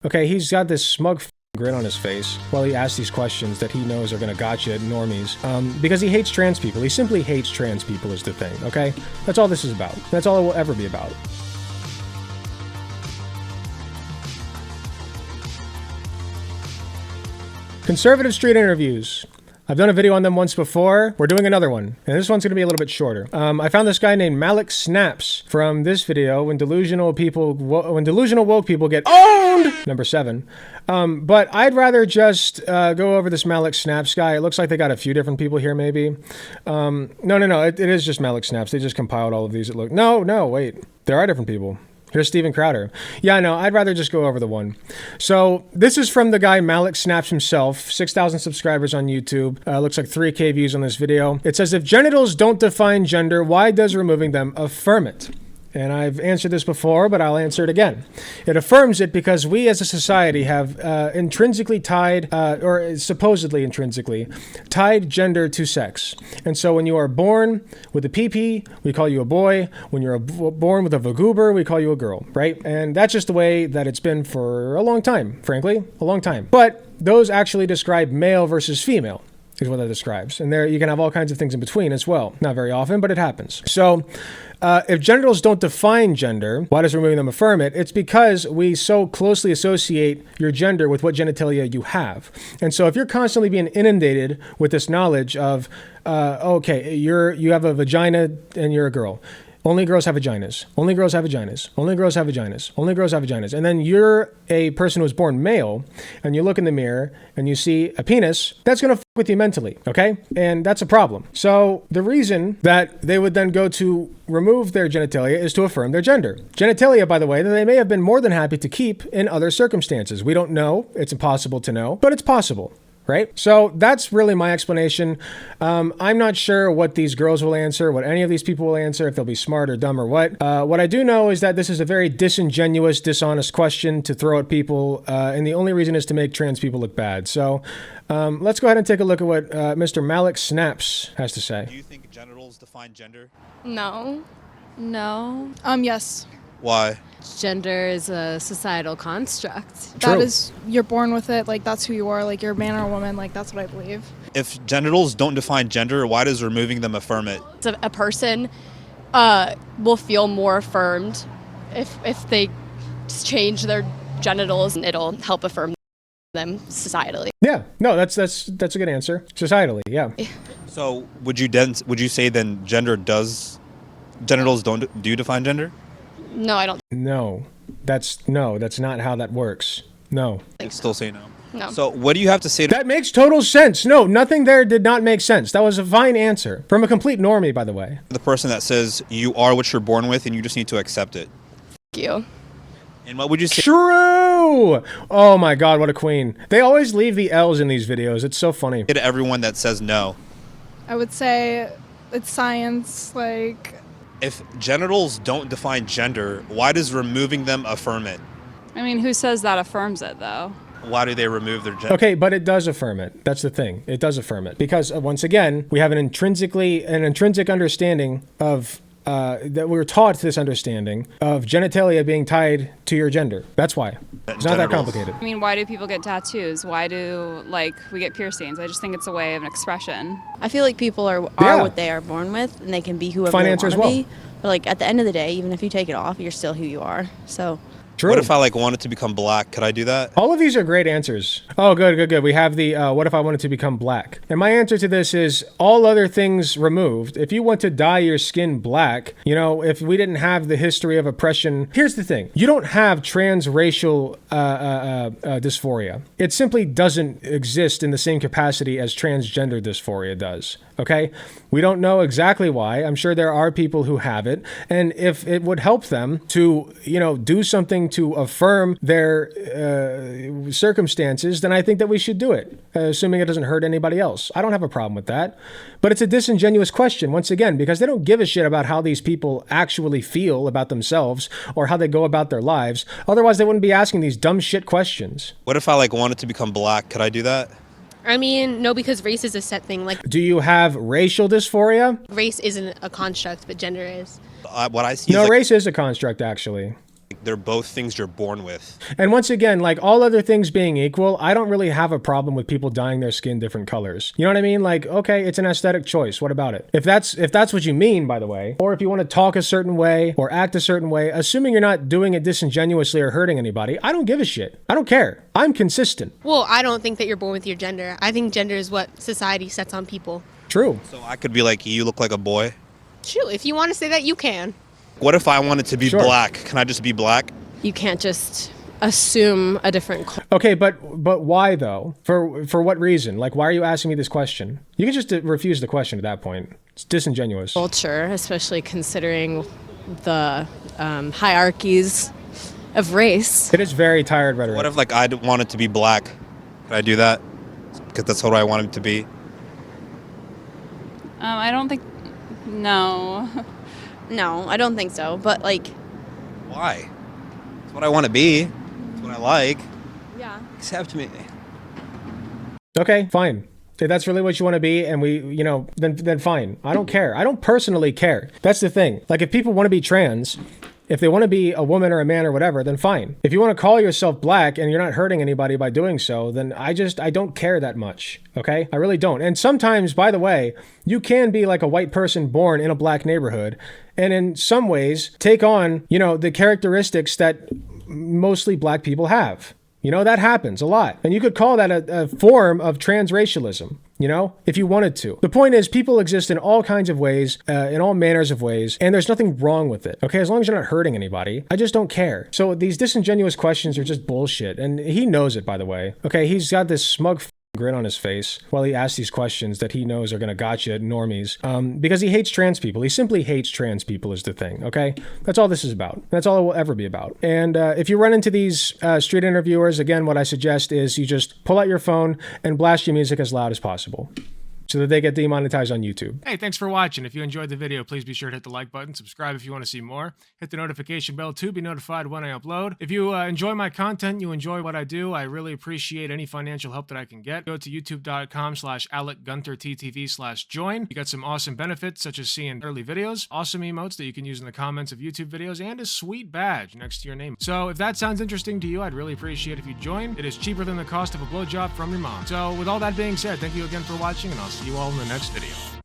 Okay, he's got this smug grin on his face while he asks these questions that he knows are gonna gotcha normies. Because he hates trans people. He simply hates trans people is the thing, okay? That's all this is about. That's all it will ever be about. Conservative street interviews. I've done a video on them once before. We're doing another one, and this one's gonna be a little bit shorter. I found this guy named Alec Snaps from this video, when delusional woke people get owned, number 7. But I'd rather just go over this Alec Snaps guy. It looks like they got a few different people here, maybe. No, it is just Alec Snaps. They just compiled all of these. No, wait, there are different people. Here's Steven Crowder. Yeah, no, I'd rather just go over the one. So this is from the guy Alec Snaps himself, 6,000 subscribers on YouTube. Looks like 3K views on this video. It says, if genitals don't define gender, why does removing them affirm it? And I've answered this before, but I'll answer it again. It affirms it because we as a society have intrinsically tied, or supposedly intrinsically, tied gender to sex. And so when you are born with a PP, we call you a boy. When you're born with a vagoober, we call you a girl, right? And that's just the way that it's been for a long time, frankly, a long time. But those actually describe male versus female, is what that describes. And there you can have all kinds of things in between as well. Not very often, but it happens. So if genitals don't define gender, why does removing them affirm it? It's because we so closely associate your gender with what genitalia you have. And so if you're constantly being inundated with this knowledge of, okay, you have a vagina and you're a girl. Only girls have vaginas. Only girls have vaginas. Only girls have vaginas. Only girls have vaginas. And then you're a person who was born male, and you look in the mirror and you see a penis, that's going to fuck with you mentally, okay? And that's a problem. So the reason that they would then go to remove their genitalia is to affirm their gender. Genitalia, by the way, that they may have been more than happy to keep in other circumstances. We don't know. It's impossible to know, but it's possible. Right? So that's really my explanation. I'm not sure what these girls will answer, what any of these people will answer, if they'll be smart or dumb or what. What I do know is that this is a very disingenuous, dishonest question to throw at people, and the only reason is to make trans people look bad. So let's go ahead and take a look at what Mr. Alec Snaps has to say. Do you think genitals define gender? No. No. Yes. Why? Gender is a societal construct. True. That is, you're born with it, like that's who you are, like you're a man or a woman, like that's what I believe. If genitals don't define gender, why does removing them affirm it? So a person will feel more affirmed if they change their genitals, and it'll help affirm them societally. Yeah, no, that's a good answer. Societally, yeah. So would you say then genitals do define gender? No, I don't. No, that's not how that works. No. I'd still say no. No. So what do you have to say to That makes total sense. No, nothing there did not make sense. That was a fine answer. From a complete normie, by the way. the person that says you are what you're born with and you just need to accept it? Thank you. And what would you say True! Oh my god, what a queen. They always leave the L's in these videos. It's so funny. to everyone that says no? I would say it's science, like, If genitals don't define gender, why does removing them affirm it? I mean, who says that affirms it, though? Why do they remove their gender? Okay, but it does affirm it. That's the thing. It does affirm it. Because once again, we have an intrinsic understanding of that we were taught this understanding of genitalia being tied to your gender. That's why. It's not that complicated. I mean, why do people get tattoos? Why do, we get piercings? I just think it's a way of an expression. I feel like people are Yeah. what they are born with, and they can be whoever Fine they answer want as to well. be. But like at the end of the day, even if you take it off, you're still who you are. So True. What if I wanted to become black? Could I do that? All of these are great answers. Oh, good. We have the, what if I wanted to become black? And my answer to this is all other things removed. If you want to dye your skin black, if we didn't have the history of oppression, here's the thing. You don't have transracial dysphoria. It simply doesn't exist in the same capacity as transgender dysphoria does. Okay? We don't know exactly why. I'm sure there are people who have it. And if it would help them to, do something to affirm their circumstances, then I think that we should do it, assuming it doesn't hurt anybody else. I don't have a problem with that. But it's a disingenuous question, once again, because they don't give a shit about how these people actually feel about themselves or how they go about their lives. Otherwise, they wouldn't be asking these dumb shit questions. What if I wanted to become black? Could I do that? I mean, no, because race is a set thing. Like, Do you have racial dysphoria? race isn't a construct, but gender is. What I see No, is race is a construct, actually. they're both things you're born with. And once again, like all other things being equal, I don't really have a problem with people dyeing their skin different colors. You know what I mean? Like, okay, it's an aesthetic choice. What about it? If that's what you mean, by the way, or if you want to talk a certain way or act a certain way, assuming you're not doing it disingenuously or hurting anybody, I don't give a shit. I don't care. I'm consistent. Well, I don't think that you're born with your gender. I think gender is what society sets on people. True. So I could be like, you look like a boy. Shoot, if you want to say that, you can. What if I wanted to be Sure. black? Can I just be black? You can't just assume a different Okay, but why though? For what reason? Like, why are you asking me this question? You can just refuse the question at that point. It's disingenuous. culture, especially considering the hierarchies of race. It is very tired rhetoric. What if like I wanted to be black? Could I do that? Because that's what I wanted to be. I don't think. No. No, I don't think so. But like, Why? It's what I want to be. It's what I like. yeah. Accept me. Okay, fine. If that's really what you want to be, and then fine. I don't care. I don't personally care. That's the thing. Like, if people want to be trans, if they want to be a woman or a man or whatever, then fine. If you want to call yourself black and you're not hurting anybody by doing so, then I don't care that much. Okay? I really don't. And sometimes, by the way, you can be like a white person born in a black neighborhood, and in some ways take on, the characteristics that mostly black people have. That happens a lot. And you could call that a form of transracialism, if you wanted to. The point is, people exist in all kinds of ways, in all manners of ways, and there's nothing wrong with it, okay? As long as you're not hurting anybody. I just don't care. So these disingenuous questions are just bullshit. And he knows it, by the way. Okay, he's got this smug grin on his face while he asks these questions that he knows are going to gotcha normies, because he hates trans people. He simply hates trans people is the thing, okay? That's all this is about. That's all it will ever be about. And if you run into these street interviewers, again, what I suggest is you just pull out your phone and blast your music as loud as possible, so that they get demonetized on YouTube. Hey, thanks for watching. If you enjoyed the video, please be sure to hit the like button, subscribe if you want to see more, hit the notification bell to be notified when I upload. If you enjoy my content, you enjoy what I do, I really appreciate any financial help that I can get. Go to youtube.com/AlecGunterTTV/join. You got some awesome benefits, such as seeing early videos, awesome emotes that you can use in the comments of YouTube videos, and a sweet badge next to your name. So if that sounds interesting to you, I'd really appreciate if you join. It is cheaper than the cost of a blowjob from your mom. So with all that being said, thank you again for watching, and I'll see you all in the next video.